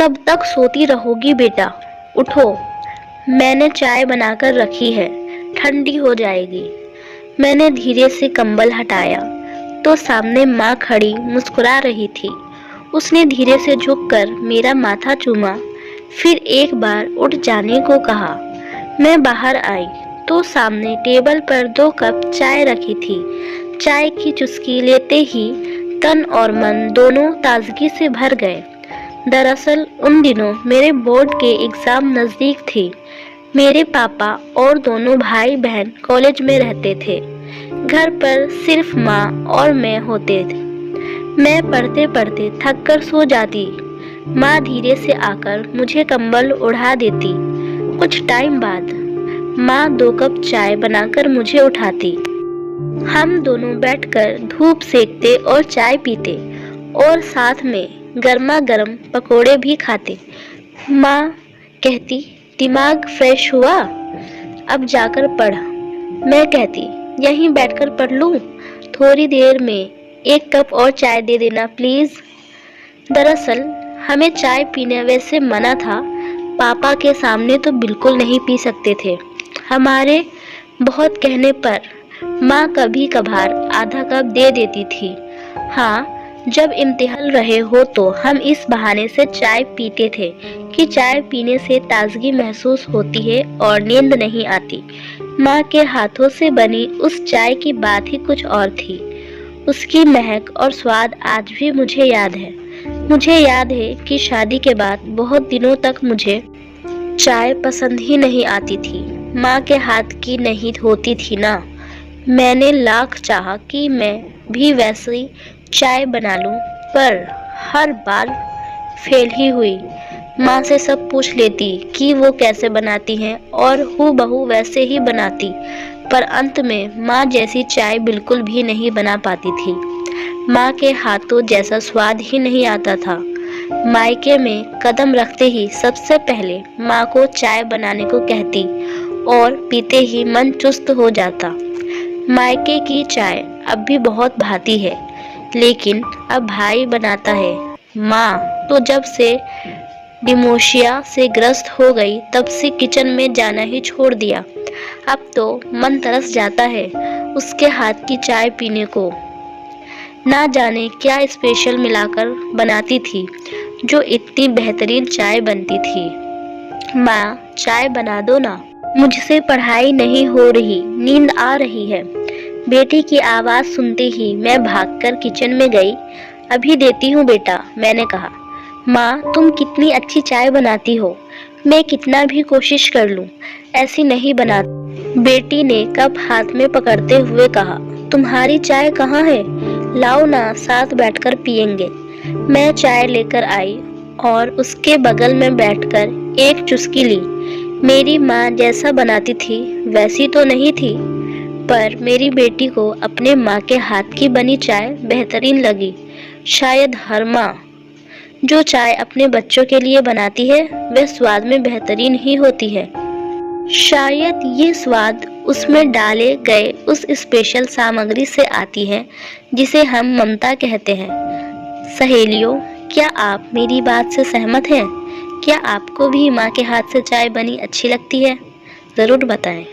कब तक सोती रहोगी बेटा? उठो, मैंने चाय बनाकर रखी है, ठंडी हो जाएगी। मैंने धीरे से कंबल हटाया तो सामने माँ खड़ी मुस्कुरा रही थी। उसने धीरे से झुककर मेरा माथा चूमा, फिर एक बार उठ जाने को कहा। मैं बाहर आई तो सामने टेबल पर 2 कप चाय रखी थी। चाय की चुस्की लेते ही तन और मन दोनों ताजगी से भर गए। दरअसल उन दिनों मेरे बोर्ड के एग्जाम नज़दीक थे। मेरे पापा और दोनों भाई बहन कॉलेज में रहते थे। घर पर सिर्फ माँ और मैं होते थे। मैं पढ़ते पढ़ते थक कर सो जाती। माँ धीरे से आकर मुझे कंबल ओढ़ा देती। कुछ टाइम बाद माँ 2 कप चाय बनाकर मुझे उठाती। हम दोनों बैठकर धूप सेकते और चाय पीते और साथ में गर्मा गर्म पकोड़े भी खाते। माँ कहती, दिमाग फ्रेश हुआ, अब जाकर पढ़। मैं कहती, यहीं बैठकर पढ़ लूँ? थोड़ी देर में 1 कप और चाय दे देना प्लीज़। दरअसल हमें चाय पीने वैसे मना था, पापा के सामने तो बिल्कुल नहीं पी सकते थे। हमारे बहुत कहने पर माँ कभी कभार आधा कप दे देती थी। हाँ, जब इम्तिहान रहे हो तो हम इस बहाने से चाय पीते थे कि चाय पीने से ताजगी महसूस होती है और नींद नहीं आती। माँ के हाथों से बनी उस चाय की बात ही कुछ और थी। उसकी महक और स्वाद आज भी मुझे याद है। मुझे याद है कि शादी के बाद बहुत दिनों तक मुझे चाय पसंद ही नहीं आती थी। माँ के हाथ की नहीं होती थी ना। मैंने लाख चाहा कि मैं भी वैसी चाय बना लूं, पर हर बार फेल ही हुई। माँ से सब पूछ लेती कि वो कैसे बनाती हैं और हूबहू वैसे ही बनाती, पर अंत में माँ जैसी चाय बिल्कुल भी नहीं बना पाती थी। माँ के हाथों जैसा स्वाद ही नहीं आता था। मायके में कदम रखते ही सबसे पहले माँ को चाय बनाने को कहती और पीते ही मन चुस्त हो जाता। मायके की चाय अब भी बहुत भाती है, लेकिन अब भाई बनाता है। माँ तो जब से डिमोशिया से ग्रस्त हो गई तब से किचन में जाना ही छोड़ दिया। अब तो मन तरस जाता है उसके हाथ की चाय पीने को। ना जाने क्या स्पेशल मिलाकर बनाती थी जो इतनी बेहतरीन चाय बनती थी। माँ, चाय बना दो ना, मुझसे पढ़ाई नहीं हो रही, नींद आ रही है। बेटी की आवाज़ सुनते ही मैं भागकर किचन में गई। अभी देती हूँ बेटा, मैंने कहा। माँ, तुम कितनी अच्छी चाय बनाती हो, मैं कितना भी कोशिश कर लूँ ऐसी नहीं बनाती। बेटी ने कप हाथ में पकड़ते हुए कहा, तुम्हारी चाय कहाँ है? लाओ ना, साथ बैठकर पियेंगे। मैं चाय लेकर आई और उसके बगल में बैठकर एक चुस्की ली। मेरी माँ जैसा बनाती थी वैसी तो नहीं थी, पर मेरी बेटी को अपने माँ के हाथ की बनी चाय बेहतरीन लगी। शायद हर माँ जो चाय अपने बच्चों के लिए बनाती है वह स्वाद में बेहतरीन ही होती है। शायद ये स्वाद उसमें डाले गए उस स्पेशल सामग्री से आती है जिसे हम ममता कहते हैं। सहेलियों, क्या आप मेरी बात से सहमत हैं? क्या आपको भी माँ के हाथ से चाय बनी अच्छी लगती है? ज़रूर बताएं।